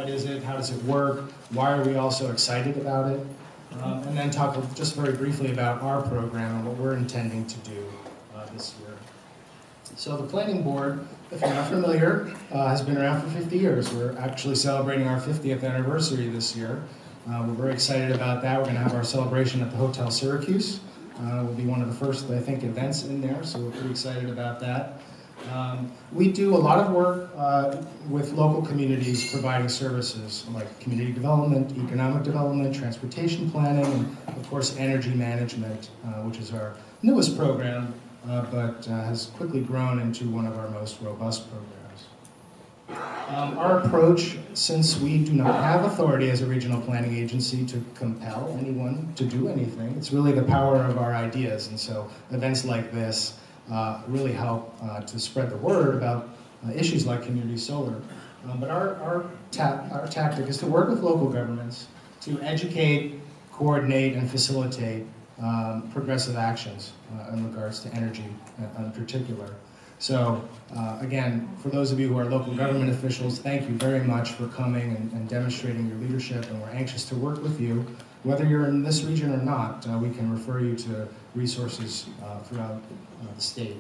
what is it, how does it work, why are we all so excited about it, and then talk just very briefly about our program and what we're intending to do this year. So the Planning Board, if you're not familiar, has been around for 50 years. We're actually celebrating our 50th anniversary this year. We're very excited about that. We're going to have our celebration at the Hotel Syracuse. Will be one of the first, I think, events in there, so we're pretty excited about that. We do a lot of work with local communities providing services like community development, economic development, transportation planning, and of course energy management, which is our newest program, but has quickly grown into one of our most robust programs. Our approach, since we do not have authority as a regional planning agency to compel anyone to do anything, it's really the power of our ideas, and so events like this really help to spread the word about issues like community solar. But our tactic is to work with local governments to educate, coordinate, and facilitate progressive actions in regards to energy in particular. So again, for those of you who are local government officials, thank you very much for coming and demonstrating your leadership, and we're anxious to work with you. Whether you're in this region or not, we can refer you to resources throughout the state.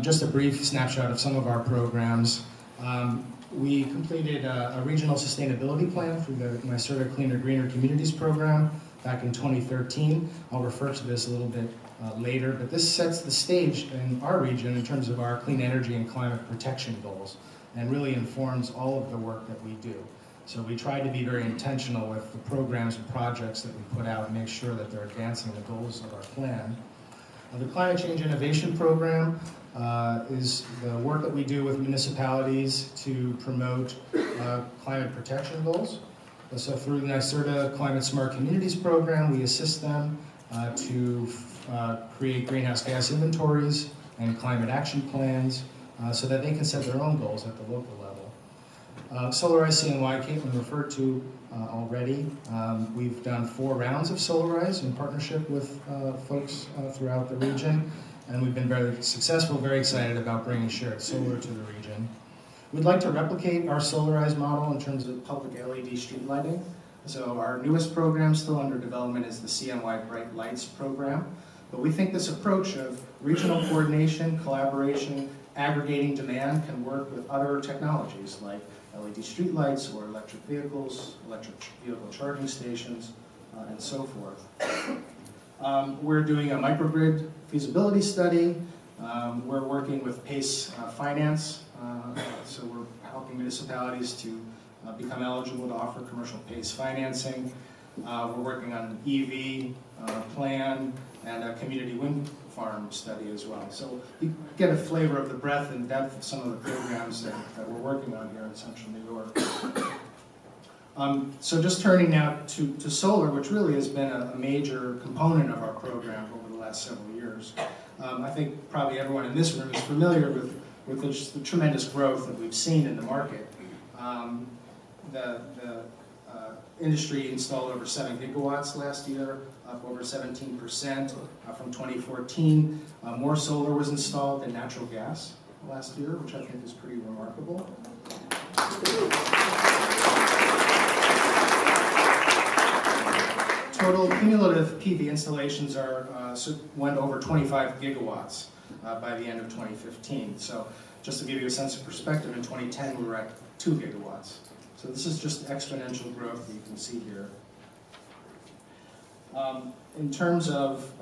Just a brief snapshot of some of our programs. We completed a regional sustainability plan through the NYSERDA Cleaner Greener Communities program back in 2013. I'll refer to this a little bit later, but this sets the stage in our region in terms of our clean energy and climate protection goals, and really informs all of the work that we do. So we try to be very intentional with the programs and projects that we put out and make sure that they're advancing the goals of our plan. The Climate Change Innovation Program is the work that we do with municipalities to promote climate protection goals. So through the NYSERDA Climate Smart Communities program, we assist them to create greenhouse gas inventories and climate action plans so that they can set their own goals at the local level. Solarize CNY, Caitlin referred to already. We've done 4 rounds of Solarize in partnership with folks throughout the region, and we've been very successful, very excited about bringing shared solar to the region. We'd like to replicate our Solarize model in terms of public LED street lighting. So our newest program still under development is the CNY Bright Lights program, but we think this approach of regional coordination, collaboration, aggregating demand can work with other technologies like LED streetlights or electric vehicles, electric vehicle charging stations, and so forth. We're doing a microgrid feasibility study. We're working with PACE Finance, so we're helping municipalities to become eligible to offer commercial PACE financing. We're working on an EV plan and a community wind farm study as well. So you get a flavor of the breadth and depth of some of the programs that we're working on here in Central New York. So just turning now to solar, which really has been a major component of our program over the last several years. I think probably everyone in this room is familiar with the tremendous growth that we've seen in the market. The industry installed over 7 gigawatts last year, up over 17% from 2014. More solar was installed than natural gas last year, which I think is pretty remarkable. Total cumulative PV installations went over 25 gigawatts by the end of 2015. So just to give you a sense of perspective, in 2010 we were at 2 gigawatts. So this is just exponential growth that you can see here. In terms of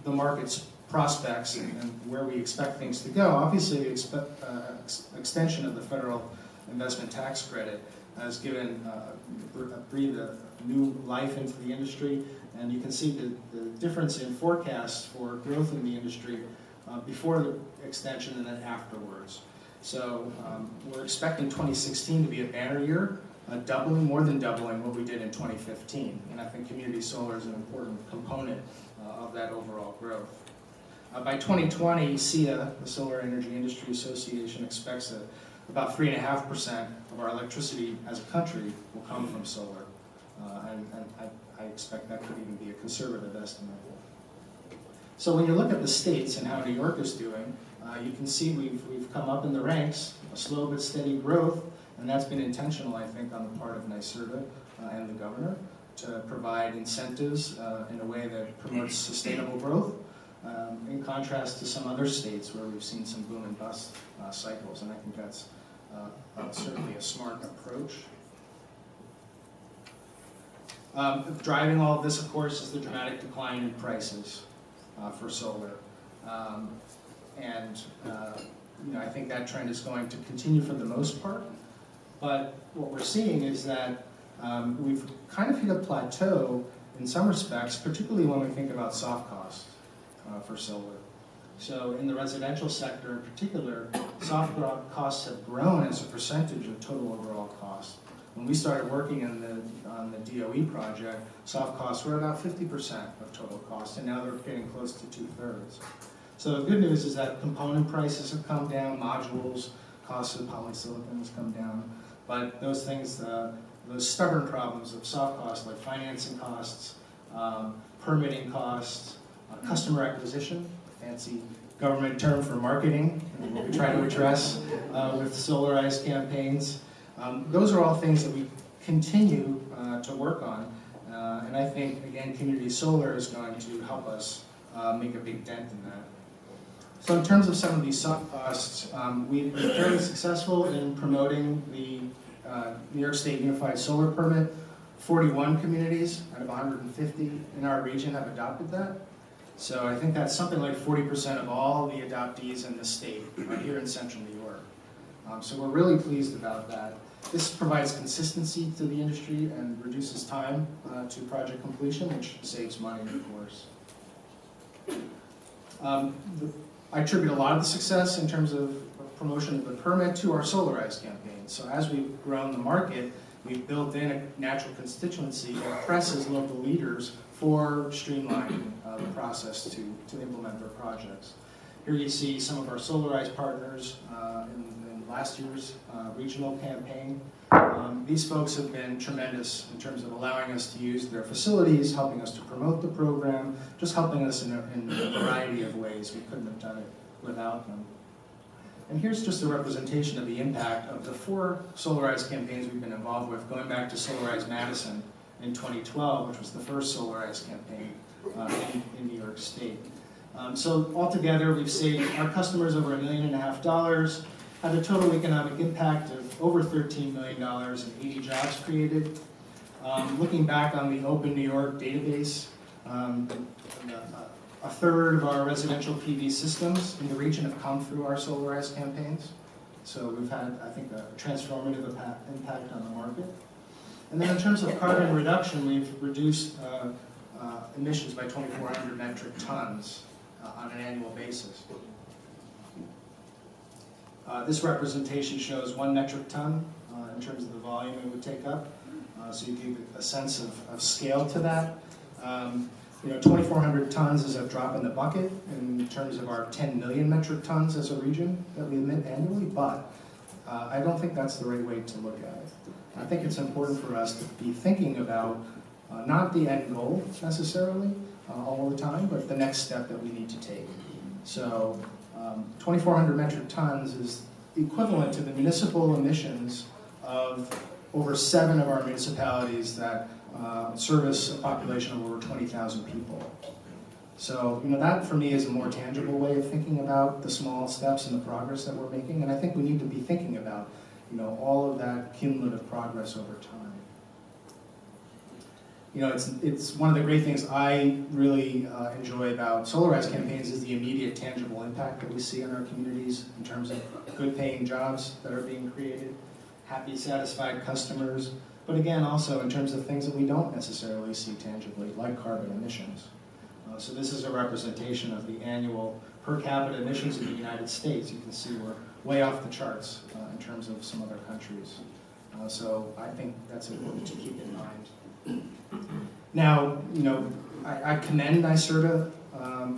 the market's prospects and where we expect things to go, obviously we expect extension of the federal investment tax credit has given breathed a new life into the industry, and you can see the difference in forecasts for growth in the industry before the extension and then afterwards. So we're expecting 2016 to be a banner year, more than doubling what we did in 2015. And I think community solar is an important component of that overall growth. By 2020, SEIA, the Solar Energy Industry Association, expects that about 3.5% of our electricity as a country will come from solar. And I expect that could even be a conservative estimate. So when you look at the states and how New York is doing, you can see we've come up in the ranks, a slow but steady growth, And that's been intentional, I think, on the part of NYSERDA and the governor to provide incentives in a way that promotes sustainable growth, in contrast to some other states where we've seen some boom and bust cycles. And I think that's certainly a smart approach. Driving all of this, of course, is the dramatic decline in prices for solar. I think that trend is going to continue for the most part. But what we're seeing is that we've kind of hit a plateau in some respects, particularly when we think about soft costs for solar. So in the residential sector in particular, soft costs have grown as a percentage of total overall cost. When we started working on the DOE project, soft costs were about 50% of total cost, and now they're getting close to 2/3. So the good news is that component prices have come down, modules, costs of polysilicon has come down, but those things, those stubborn problems of soft costs like financing costs, permitting costs, customer acquisition, fancy government term for marketing, what we try to address with solarized campaigns. Those are all things that we continue to work on, and I think, again, community solar is going to help us make a big dent in that. So in terms of some of these soft costs, we've been fairly successful in promoting the New York State Unified Solar Permit. 41 communities out of 150 in our region have adopted that. So I think that's something like 40% of all the adoptees in the state are here in central New York. So we're really pleased about that. This provides consistency to the industry and reduces time to project completion, which saves money, of course. I attribute a lot of the success in terms of promotion of the permit to our solarized campaign. So as we've grown the market, we've built in a natural constituency that presses local leaders for streamlining the process to implement their projects. Here you see some of our solarized partners in last year's regional campaign. These folks have been tremendous in terms of allowing us to use their facilities, helping us to promote the program, just helping us in a variety of ways. We couldn't have done it without them. And here's just a representation of the impact of the 4 solarized campaigns we've been involved with, going back to Solarize Madison in 2012, which was the first solarized campaign in New York State. So altogether, we've saved our customers over $1.5 million, had a total economic impact of over $13 million and 80 jobs created. Looking back on the Open New York database, a third of our residential PV systems in the region have come through our solarized campaigns. So we've had, I think, a transformative impact on the market. And then in terms of carbon reduction, we've reduced emissions by 2,400 metric tons on an annual basis. This representation shows 1 metric ton in terms of the volume it would take up. So you give a sense of scale to that. 2,400 tons is a drop in the bucket in terms of our 10 million metric tons as a region that we emit annually, but I don't think that's the right way to look at it. I think it's important for us to be thinking about not the end goal necessarily all the time, but the next step that we need to take. So 2,400 metric tons is equivalent to the municipal emissions of over 7 of our municipalities that service a population of over 20,000 people. So, that for me is a more tangible way of thinking about the small steps and the progress that we're making, and I think we need to be thinking about, all of that cumulative progress over time. It's one of the great things I really enjoy about solarized campaigns is the immediate tangible impact that we see in our communities in terms of good paying jobs that are being created, happy, satisfied customers, but again, also in terms of things that we don't necessarily see tangibly, like carbon emissions. So this is a representation of the annual per capita emissions in the United States. You can see we're way off the charts in terms of some other countries. So I think that's important to keep in mind. Now, I commend NYSERDA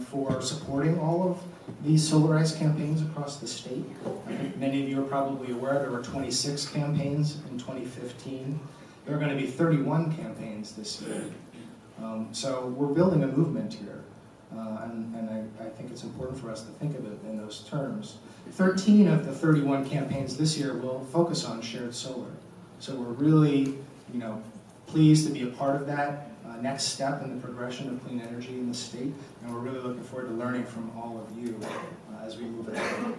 for supporting all of these solarized campaigns across the state. I think many of you are probably aware there were 26 campaigns in 2015. There are going to be 31 campaigns this year. So we're building a movement here. and I think it's important for us to think of it in those terms. 13 of the 31 campaigns this year will focus on shared solar. So we're really, pleased to be a part of that next step in the progression of clean energy in the state, and we're really looking forward to learning from all of you as we move ahead.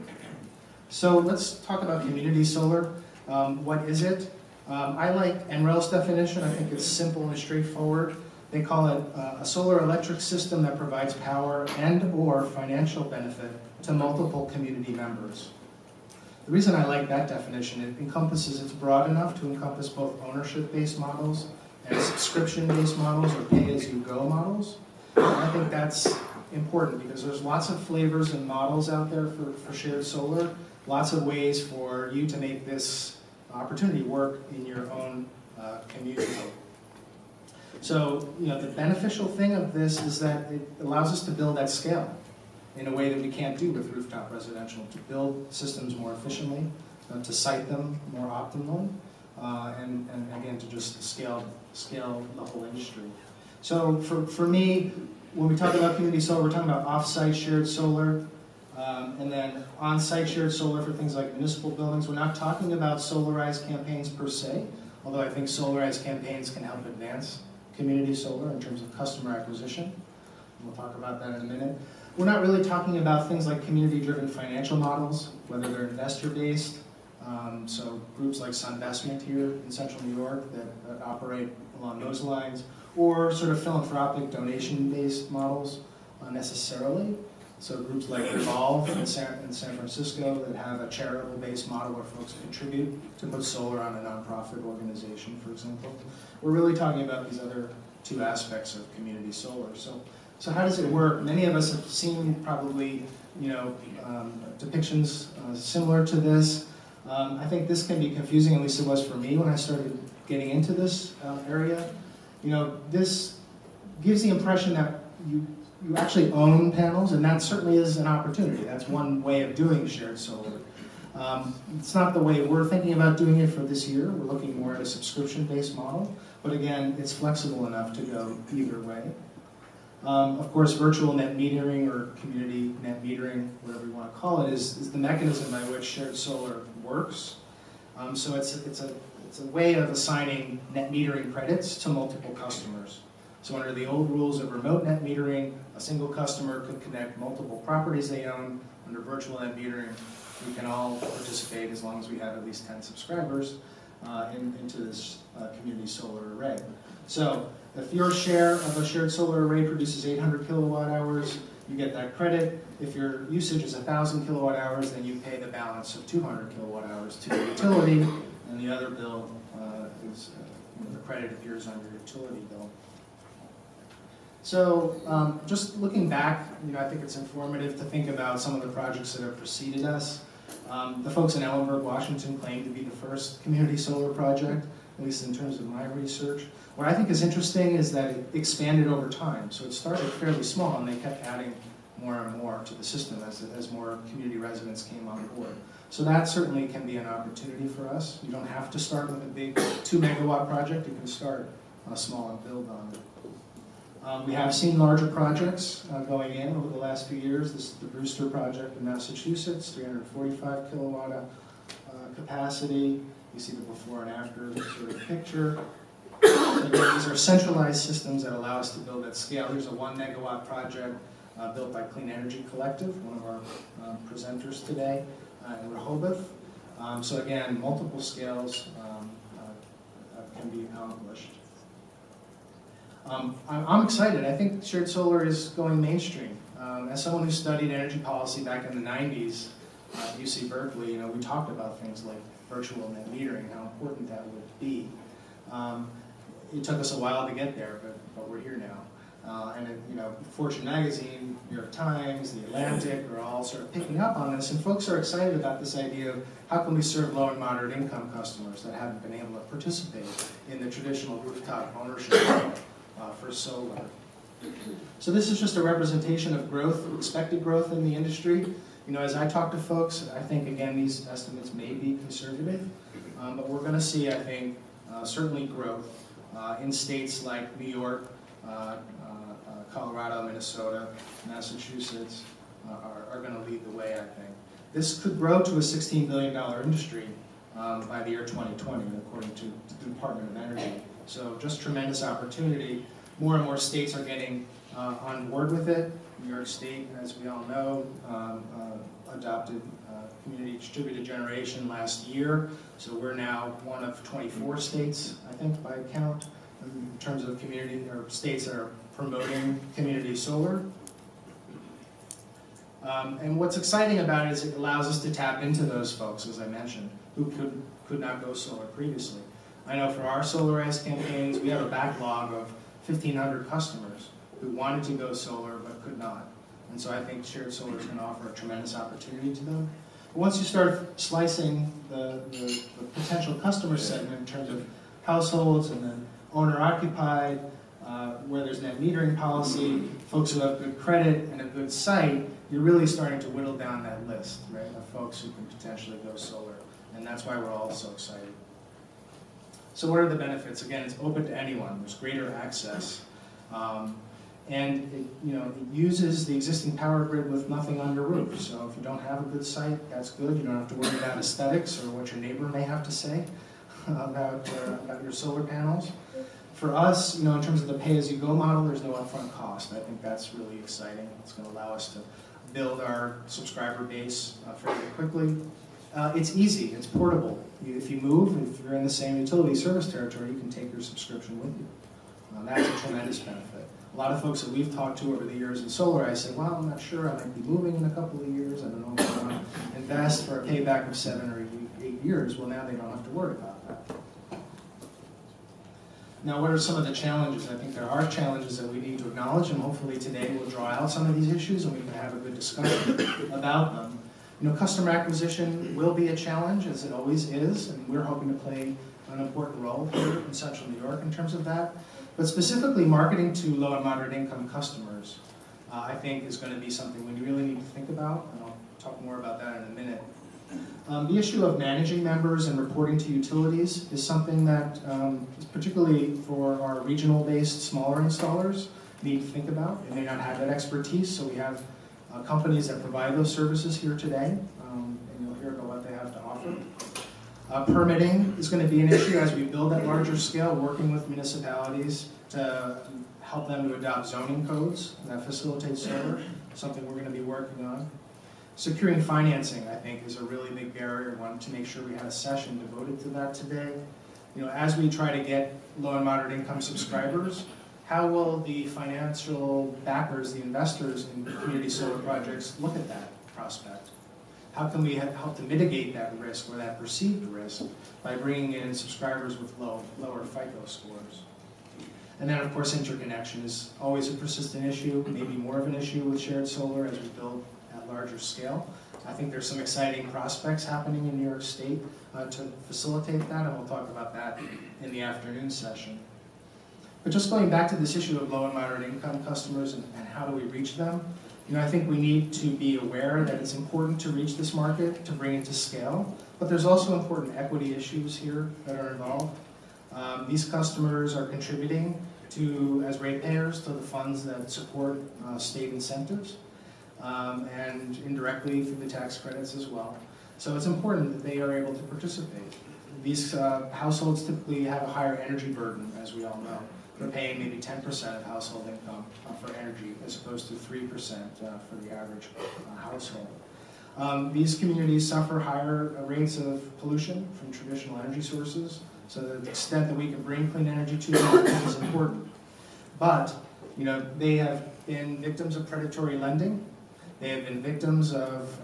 So let's talk about community solar. What is it? I like NREL's definition. I think it's simple and straightforward. They call it a solar electric system that provides power and/or financial benefit to multiple community members. The reason I like that definition, it's broad enough to encompass both ownership-based models and subscription-based models or pay-as-you-go models. And I think that's important because there's lots of flavors and models out there for shared solar, lots of ways for you to make this opportunity work in your own community. So, the beneficial thing of this is that it allows us to build at scale in a way that we can't do with rooftop residential, to build systems more efficiently, to site them more optimally, and again, to just scale the whole industry. So for me, when we talk about community solar, we're talking about off-site shared solar, and then on-site shared solar for things like municipal buildings. We're not talking about solarized campaigns per se, although I think solarized campaigns can help advance community solar in terms of customer acquisition. We'll talk about that in a minute. We're not really talking about things like community-driven financial models, whether they're investor-based, so groups like Sunvestment here in central New York that operate along those lines, or sort of philanthropic donation-based models necessarily. So groups like Evolve in San Francisco that have a charitable-based model where folks contribute to put solar on a nonprofit organization, for example. We're really talking about these other two aspects of community solar. So how does it work? Many of us have seen probably, depictions similar to this. I think this can be confusing, at least it was for me when I started getting into this area. This gives the impression that you actually own panels, and that certainly is an opportunity. That's one way of doing shared solar. It's not the way we're thinking about doing it for this year. We're looking more at a subscription-based model, but again, it's flexible enough to go either way. Of course, virtual net metering or community net metering, whatever you want to call it, is the mechanism by which shared solar works. So it's a way of assigning net metering credits to multiple customers. So under the old rules of remote net metering, a single customer could connect multiple properties they own. Under virtual net metering, we can all participate as long as we have at least 10 subscribers into this community solar array. So if your share of a shared solar array produces 800 kilowatt hours, you get that credit. If your usage is 1,000 kilowatt hours, then you pay the balance of 200 kilowatt hours to the utility, and the other bill is the credit appears on your utility bill. So just looking back, I think it's informative to think about some of the projects that have preceded us. The folks in Ellenburg, Washington claim to be the first community solar project, at least in terms of my research. What I think is interesting is that it expanded over time. So it started fairly small, and they kept adding more and more to the system as more community residents came on board. So that certainly can be an opportunity for us. You don't have to start with a big 2 megawatt project. You can start small and build on it. We have seen larger projects going in over the last few years. This is the Brewster project in Massachusetts, 345 kilowatt capacity. You see the before and after sort of picture. Again, these are centralized systems that allow us to build at scale. Here's a 1 megawatt project built by Clean Energy Collective, one of our presenters today in Rehoboth. So again, multiple scales can be accomplished. I'm excited. I think shared solar is going mainstream. As someone who studied energy policy back in the 90s at UC Berkeley, we talked about things like virtual net metering, how important that would be. It took us a while to get there, but we're here now. Fortune Magazine, New York Times, The Atlantic are all sort of picking up on this, and folks are excited about this idea of how can we serve low and moderate income customers that haven't been able to participate in the traditional rooftop ownership for solar. So this is just a representation of growth, expected growth in the industry. As I talk to folks, I think, again, these estimates may be conservative, but we're going to see, I think, certainly growth in states like New York, Colorado, Minnesota, Massachusetts are going to lead the way, I think. This could grow to a $16 billion industry by the year 2020, according to the Department of Energy. So just tremendous opportunity. More and more states are getting on board with it. New York State, as we all know, adopted community distributed generation last year. So we're now one of 24 states, I think, by count, in terms of community or states that are promoting community solar. And what's exciting about it is it allows us to tap into those folks, as I mentioned, who could not go solar previously. I know for our Solarize campaigns, we have a backlog of 1,500 customers who wanted to go solar but could not. And so I think shared solar is going to offer a tremendous opportunity to them. But once you start slicing the potential customer segment in terms of households and then owner-occupied, where there's net metering policy, folks who have good credit and a good site, you're really starting to whittle down that list, right, of folks who can potentially go solar. And that's why we're all so excited. So what are the benefits? Again, it's open to anyone. There's greater access. And it uses the existing power grid with nothing under roof. So if you don't have a good site, that's good. You don't have to worry about aesthetics or what your neighbor may have to say about your solar panels. For us, in terms of the pay-as-you-go model, there's no upfront cost. I think that's really exciting. It's going to allow us to build our subscriber base fairly quickly. It's easy. It's portable. If you move, if you're in the same utility service territory, you can take your subscription with you. That's a tremendous benefit. A lot of folks that we've talked to over the years in solar, I say, well, I'm not sure. I might be moving in a couple of years. I don't know if I want to invest for a payback of 7 or 8 years. Well, now they don't have to worry about that. Now, what are some of the challenges? I think there are challenges that we need to acknowledge, and hopefully today we'll draw out some of these issues and we can have a good discussion about them. Customer acquisition will be a challenge, as it always is, and we're hoping to play an important role here in Central New York in terms of that. But specifically, marketing to low and moderate income customers, I think, is going to be something we really need to think about, and I'll talk more about that in a minute. The issue of managing members and reporting to utilities is something that, particularly for our regional-based smaller installers, need to think about. They may not have that expertise, so we have companies that provide those services here today, and you'll hear about what they have to offer. Permitting is going to be an issue as we build at larger scale, working with municipalities to help them to adopt zoning codes that facilitate solar, something we're going to be working on. Securing financing, I think, is a really big barrier. I wanted to make sure we had a session devoted to that today. As we try to get low and moderate income subscribers, how will the financial backers, the investors in community solar projects, look at that prospect? How can we help to mitigate that risk or that perceived risk by bringing in subscribers with lower FICO scores? And then, of course, interconnection is always a persistent issue, maybe more of an issue with shared solar as we build at larger scale. I think there's some exciting prospects happening in New York State to facilitate that, and we'll talk about that in the afternoon session. But just going back to this issue of low and moderate income customers and how do we reach them, I think we need to be aware that it's important to reach this market, to bring it to scale, but there's also important equity issues here that are involved. These customers are contributing as ratepayers to the funds that support state incentives, and indirectly through the tax credits as well. So it's important that they are able to participate. These households typically have a higher energy burden, as we all know. They're paying maybe 10% of household income for energy, as opposed to 3% for the average household. These communities suffer higher rates of pollution from traditional energy sources, so the extent that we can bring clean energy to them is important. But they have been victims of predatory lending. They have been victims of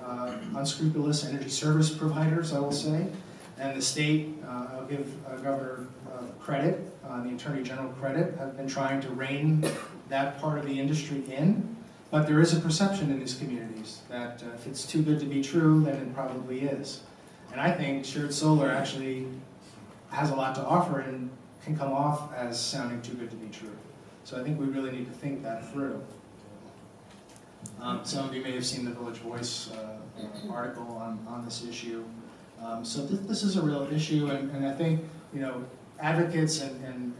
unscrupulous energy service providers, I will say. And the state, I'll give Governor credit, the Attorney General credit, have been trying to rein that part of the industry in. But there is a perception in these communities that if it's too good to be true, then it probably is. And I think shared solar actually has a lot to offer and can come off as sounding too good to be true. So I think we really need to think that through. Some of you may have seen the Village Voice article on this issue. So this is a real issue, and I think advocates and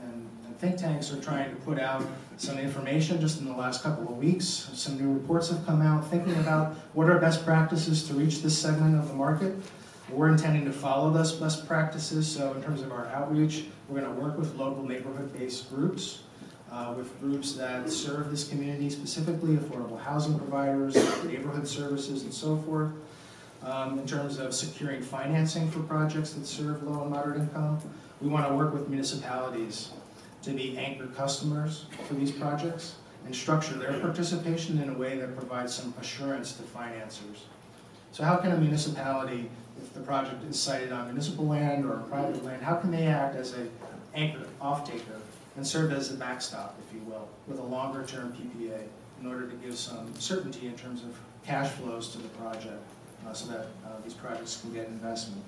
And think tanks are trying to put out some information just in the last couple of weeks. Some new reports have come out thinking about what are best practices to reach this segment of the market. We're intending to follow those best practices, so in terms of our outreach, we're going to work with local neighborhood-based groups, with groups that serve this community specifically, affordable housing providers, neighborhood services, and so forth. In terms of securing financing for projects that serve low and moderate income, we want to work with municipalities to be anchor customers for these projects and structure their participation in a way that provides some assurance to financiers. So how can a municipality, if the project is sited on municipal land or private land, how can they act as an anchor, off-taker, and serve as a backstop, if you will, with a longer-term PPA in order to give some certainty in terms of cash flows to the project so that these projects can get investment.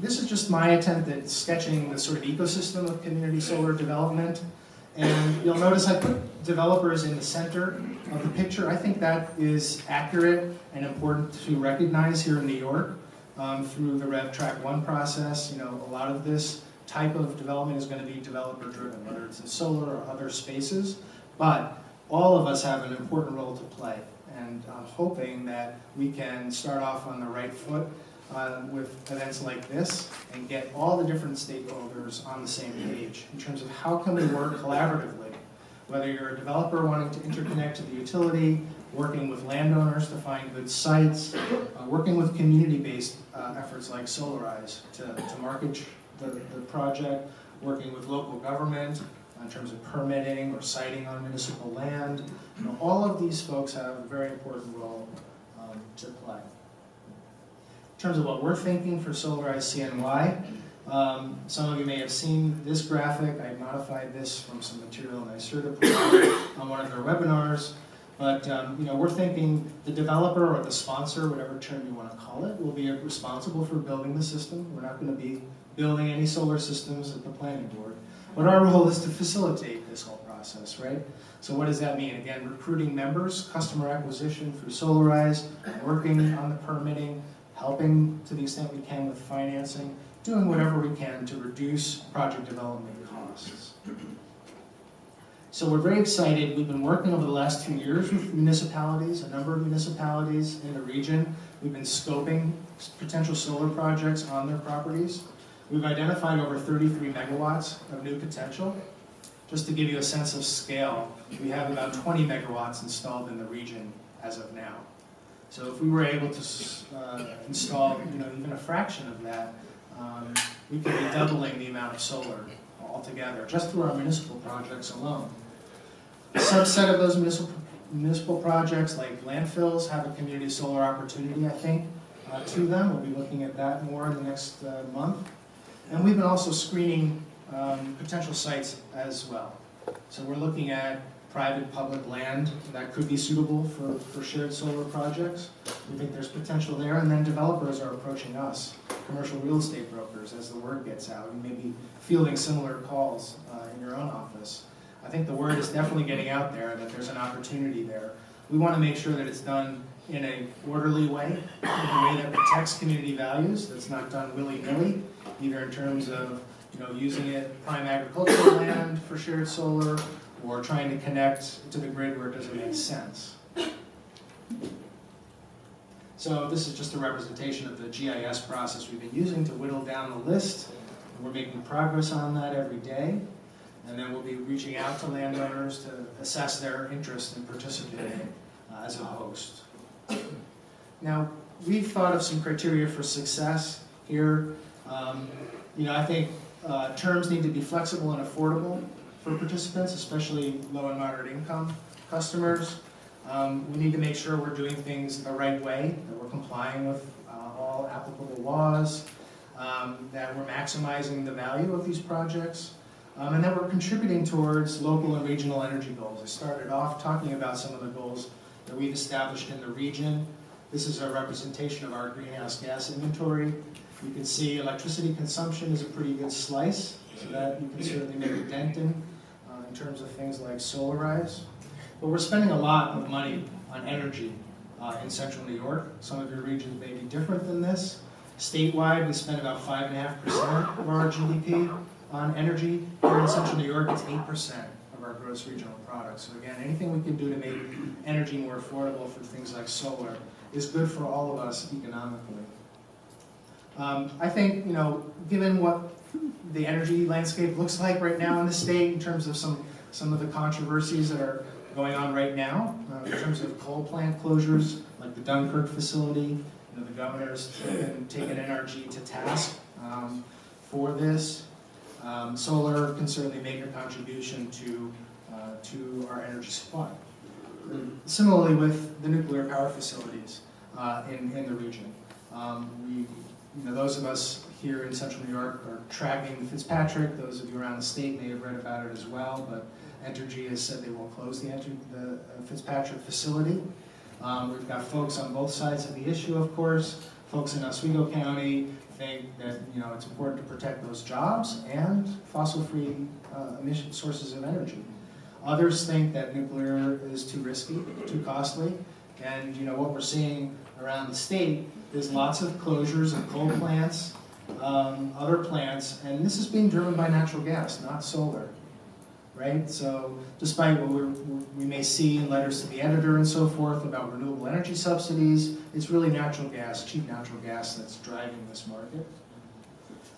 This is just my attempt at sketching the sort of ecosystem of community solar development. And you'll notice I put developers in the center of the picture. I think that is accurate and important to recognize here in New York through the Rev Track 1 process. You know, a lot of this type of development is going to be developer driven, whether it's in solar or other spaces. But all of us have an important role to play. And I'm hoping that we can start off on the right foot with events like this and get all the different stakeholders on the same page in terms of how can we work collaboratively, whether you're a developer wanting to interconnect to the utility, working with landowners to find good sites, working with community-based efforts like Solarize to market the project, working with local government in terms of permitting or siting on municipal land. You know, all of these folks have a very important role to play. In terms of what we're thinking for Solarize CNY, some of you may have seen this graphic. I modified this from some material in NYSERDA put on one of their webinars. But you know, we're thinking the developer or the sponsor, whatever term you want to call it, will be responsible for building the system. We're not going to be building any solar systems at the planning board. But our role is to facilitate this whole process, right? So what does that mean? Again, recruiting members, customer acquisition through Solarize, working on the permitting, helping to the extent we can with financing, doing whatever we can to reduce project development costs. So we're very excited. We've been working over the last 2 years with municipalities, a number of municipalities in the region. We've been scoping potential solar projects on their properties. We've identified over 33 megawatts of new potential. Just to give you a sense of scale, we have about 20 megawatts installed in the region as of now. So if we were able to install, you know, even a fraction of that, we could be doubling the amount of solar altogether, just through our municipal projects alone. A subset of those municipal projects, like landfills, have a community solar opportunity, I think, to them. We'll be looking at that more in the next month. And we've been also screening potential sites as well. So we're looking at private public land that could be suitable for shared solar projects. We think there's potential there, and then developers are approaching us, commercial real estate brokers, as the word gets out. You may be fielding similar calls in your own office. I think the word is definitely getting out there that there's an opportunity there. We want to make sure that it's done in an orderly way, in a way that protects community values, that's not done willy-nilly, either in terms of, you know, using it prime agricultural land for shared solar, or trying to connect to the grid where it doesn't make sense. So this is just a representation of the GIS process we've been using to whittle down the list. We're making progress on that every day. And then we'll be reaching out to landowners to assess their interest in participating as a host. Now, we've thought of some criteria for success here. You know, I think terms need to be flexible and affordable for participants, especially low and moderate income customers. We need to make sure we're doing things the right way, that we're complying with all applicable laws, that we're maximizing the value of these projects, and that we're contributing towards local and regional energy goals. I started off talking about some of the goals that we've established in the region. This is a representation of our greenhouse gas inventory. You can see electricity consumption is a pretty good slice, so that you can certainly make a dent in terms of things like Solarize. But we're spending a lot of money on energy in central New York. Some of your regions may be different than this. Statewide, we spend about 5.5% of our GDP on energy here in Central New York. It's 8% of our gross regional product. So again, anything we can do to make energy more affordable for things like solar is good for all of us economically. I think, given what the energy landscape looks like right now in the state in terms of some of the controversies that are going on right now, in terms of coal plant closures, like the Dunkirk facility, the governor's taken NRG to task for this. Solar can certainly make a contribution to our energy supply. Similarly with the nuclear power facilities in the region. Those of us here in Central New York are tracking Fitzpatrick. Those of you around the state may have read about it as well, but Entergy has said they will close the Fitzpatrick facility. We've got folks on both sides of the issue, of course. Folks in Oswego County think that it's important to protect those jobs and fossil-free emission sources of energy. Others think that nuclear is too risky, too costly, and what we're seeing around the state is lots of closures of coal plants, other plants, and this is being driven by natural gas, not solar, right? So despite what we may see in letters to the editor and so forth about renewable energy subsidies, it's really natural gas, cheap natural gas, that's driving this market.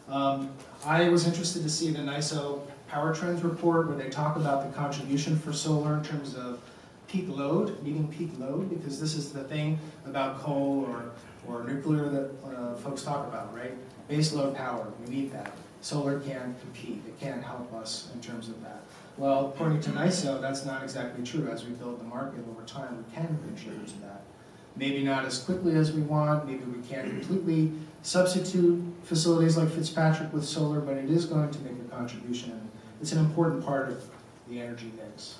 I was interested to see the NISO Power Trends report where they talk about the contribution for solar in terms of peak load, meeting peak load, because this is the thing about coal or nuclear that folks talk about, right? Base load power, we need that. Solar can't compete, it can't help us in terms of that. Well, according to NISO, that's not exactly true. As we build the market over time, we can contribute to that. Maybe not as quickly as we want, maybe we can't completely substitute facilities like Fitzpatrick with solar, but it is going to make a contribution, and it's an important part of the energy mix.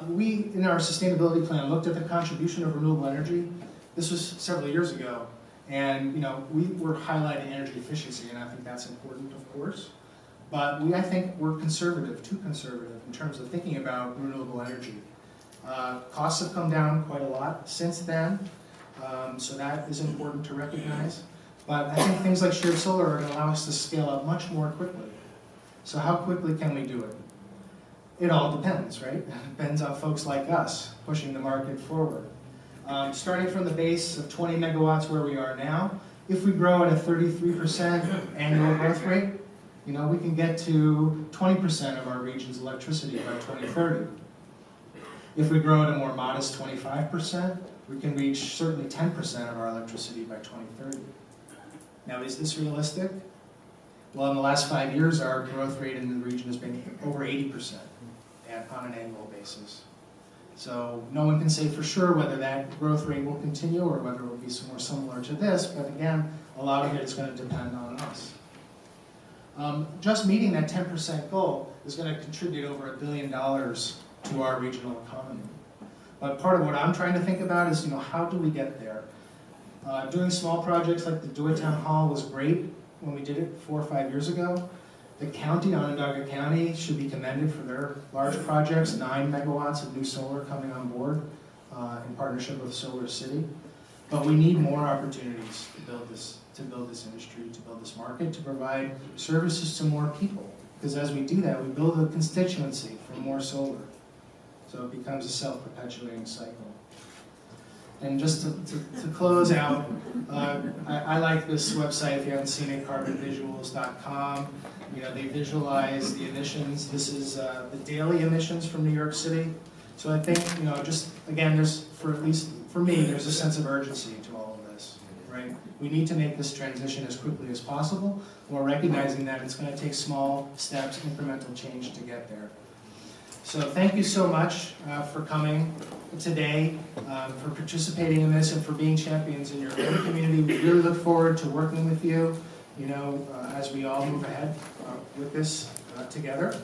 We, in our sustainability plan, looked at the contribution of renewable energy. This was several years ago, and we were highlighting energy efficiency, and I think that's important, of course. But I think we're conservative, too conservative, in terms of thinking about renewable energy. Costs have come down quite a lot since then, so that is important to recognize. But I think things like shared solar are going to allow us to scale up much more quickly. So how quickly can we do it? It all depends, right? It depends on folks like us pushing the market forward. Starting from the base of 20 megawatts where we are now, if we grow at a 33% annual growth rate, we can get to 20% of our region's electricity by 2030. If we grow at a more modest 25%, we can reach certainly 10% of our electricity by 2030. Now, is this realistic? Well, in the last 5 years, our growth rate in the region has been over 80% on an annual basis. So no one can say for sure whether that growth rate will continue or whether it will be more similar to this, but again, a lot of it is going to depend on us. Just meeting that 10% goal is going to contribute over $1 billion to our regional economy. But part of what I'm trying to think about is, how do we get there? Doing small projects like the DeWitt Town Hall was great when we did it 4 or 5 years ago. The county, Onondaga County, should be commended for their large projects, 9 megawatts of new solar coming on board in partnership with Solar City. But we need more opportunities to build this industry, to build this market, to provide services to more people. Because as we do that, we build a constituency for more solar. So it becomes a self-perpetuating cycle. And just to close out, I like this website, if you haven't seen it, carbonvisuals.com. They visualize the emissions. This is the daily emissions from New York City. So I think, just again, at least for me, there's a sense of urgency to all of this, right? We need to make this transition as quickly as possible, while recognizing that it's going to take small steps, incremental change to get there. So thank you so much for coming today, for participating in this, and for being champions in your own community. We really look forward to working with you, as we all move ahead with this together.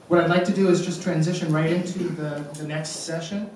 What I'd like to do is just transition right into the next session.